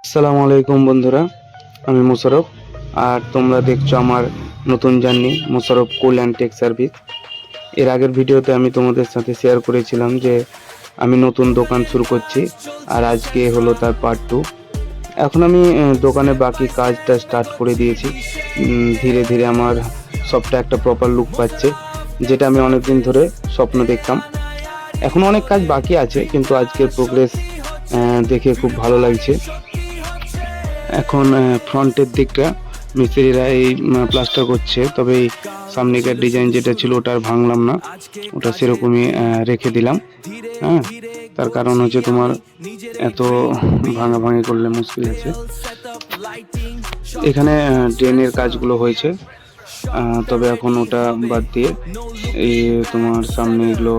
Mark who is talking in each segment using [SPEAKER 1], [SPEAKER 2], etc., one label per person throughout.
[SPEAKER 1] আসসালামু আলাইকুম বন্ধুরা, আমি মোশারফ। আর তোমরা দেখছো আমার নতুন journey Mosharraf cool and tech service. এর আগের ভিডিওতে আমি তোমাদের সাথে শেয়ার করেছিলাম যে আমি নতুন দোকান শুরু করছি, আর আজকে হলো তার পার্ট 2। এখন আমি দোকানে বাকি কাজটা স্টার্ট করে দিয়েছি। ধীরে ধীরে আমার সবটা একটা প্রপার লুক পাচ্ছে, যেটা আমি অনেকদিন ধরে স্বপ্ন দেখতাম। এখন অনেক কাজ বাকি আছে, কিন্তু আজকের প্রোগ্রেস দেখে খুব ভালো লাগছে। এখন ফ্রন্টের দিকটা মিস্ত্রিরা এই প্লাস্টার করছে, তবে এই সামনেকার ডিজাইন যেটা ছিল ওটা আর ভাঙলাম না, ওটা সেরকমই রেখে দিলাম। হ্যাঁ, তার কারণ হচ্ছে তোমার এত ভাঙাভাঙি করলে মুশকিল আছে। এখানে ড্রেনের কাজগুলো হয়েছে, তবে এখন ওটা বাদ দিয়ে এই তোমার সামনে এগুলো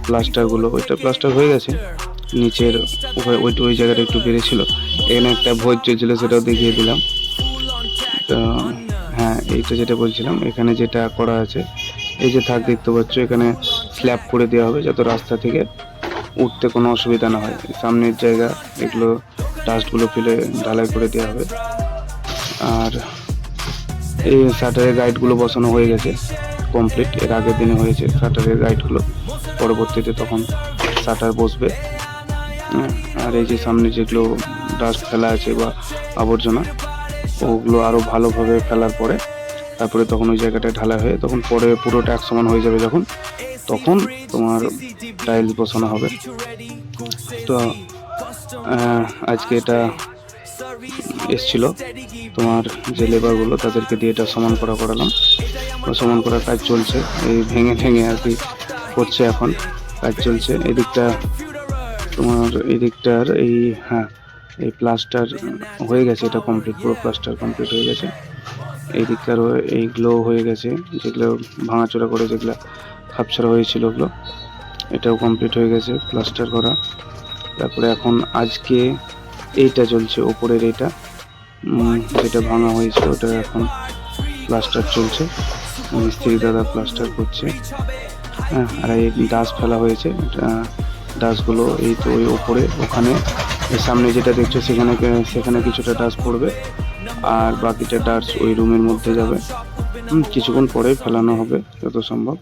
[SPEAKER 1] প্লাস্টারগুলো, ওইটা প্লাস্টার হয়ে গেছে। নিচের ওই জায়গাটা একটু বেড়েছিল, এখানে একটা ভোজ চলছিল, সেটাও দেখিয়ে দিলাম। তো হ্যাঁ, এইটা যেটা বলছিলাম, এখানে যেটা করা আছে, এই যে থাক দেখতে পাচ্ছ, এখানে স্ল্যাব করে দেওয়া হবে যাতে রাস্তা থেকে উঠতে কোনো অসুবিধা না হয়। সামনের জায়গা এগুলো ডাস্টগুলো ফেলে ঢালাই করে দেওয়া হবে। আর এই শাটারের গাইডগুলো বসানো হয়ে গেছে কমপ্লিট, এর আগের দিনে হয়েছে শাটারের গাইডগুলো, পরবর্তীতে তখন শাটার বসবে। আর এই যে সামনে যেগুলো ডাস্ট ফেলা আছে বা আবর্জনা, ওগুলো আরও ভালোভাবে ফেলার পরে তারপরে তখন ওই জায়গাটা ঢালাই হয়ে তখন পরে পুরোটা এক সমান হয়ে যাবে, তখন তোমার টাইলস বসানো হবে। তো আজকে এটা এসছিল তোমার যে লেবারগুলো, তাদেরকে দিয়ে এটা সমান করালাম। সমান করার কাজ চলছে, এই ভেঙে ভেঙে আর কি করছে, এখন কাজ চলছে। এদিকটা তোমার এদিকটার এই এই প্লাস্টার হয়ে গেছে, এটা কমপ্লিট, পুরো প্লাস্টার কমপ্লিট হয়ে গেছে। এই দিকটারও এইগুলো হয়ে গেছে, যেগুলো ভাঙাচোরা করে যেগুলো খাপছাড়া হয়েছিল ওগুলো, এটাও কমপ্লিট হয়ে গেছে প্লাস্টার করা। তারপরে এখন আজকে এইটা চলছে, ওপরের এইটা যেটা ভাঙা হয়েছিল ওটা এখন প্লাস্টার চলছে, মিস্ত্রি দাদা প্লাস্টার করছে। হ্যাঁ, আর এই ডাস্ট ফেলা হয়েছে, ডাস্টগুলো এই তো ওই ওপরে, ওখানে সামনে যেটা দেখছো সেখানে কিছুটা ডাস্ট পড়বে, আর বাকিটা ডাস্ট ওই রুমের মধ্যে যাবে। কিছুক্ষণ পরে ফেলানো হবে যত সম্ভব।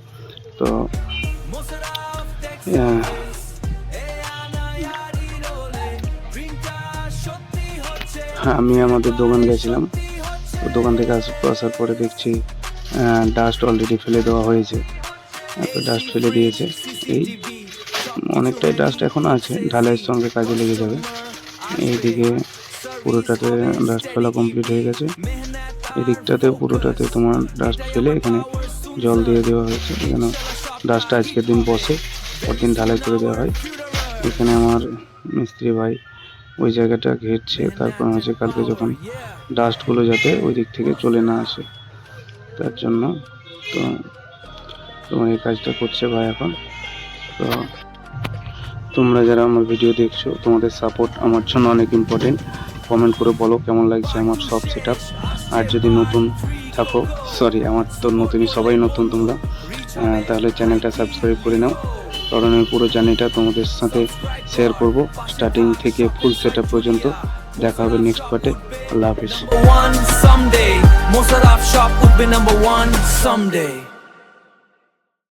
[SPEAKER 1] তো হ্যাঁ, আমি আমাদের দোকান গেছিলাম, তো দোকান থেকে আসার পরে দেখছি ডাস্ট অলরেডি ফেলে দেওয়া হয়েছে। তো ডাস্ট ফেলে দিয়েছে, এই অনেকটাই ডাস্ট এখন আছে, ঢালাইয়ের সঙ্গে কাজে লেগে যাবে। এইদিকে পুরোটাতে ডাস্ট ফেলা কমপ্লিট হয়ে গেছে, এদিকটাতে পুরোটাতে তোমার ডাস্ট ফেলে এখানে জল দিয়ে দেওয়া হয়েছে, যেন ডাস্টটা আজকের দিন বসে, পরদিন ঢালাই করে দেওয়া হয়। এখানে আমার মিস্ত্রি ভাই ওই জায়গাটা ঘেরছে, তারপর হচ্ছে কালকে যখন ডাস্টগুলো যাতে ওই দিক থেকে চলে না আসে, তার জন্য তো তোমার এই কাজটা করছে ভাই এখন। তো তোমরা যারা আমার ভিডিও দেখছো, তোমাদের সাপোর্ট আমার জন্য অনেক ইম্পর্টেন্ট। কমেন্ট করে বলো কেমন লাগছে আমার সব সেট আপ। আর যদি নতুন থাকো, সরি আমার তো নতুনই, সবাই নতুন তোমরা, তাহলে চ্যানেলটা সাবস্ক্রাইব করে নাও, কারণ আমি পুরো জার্নিটা তোমাদের সাথে শেয়ার করব, স্টার্টিং থেকে ফুল সেট আপ পর্যন্ত। দেখা হবে নেক্সট পার্টে। আল্লাহ হাফিজ।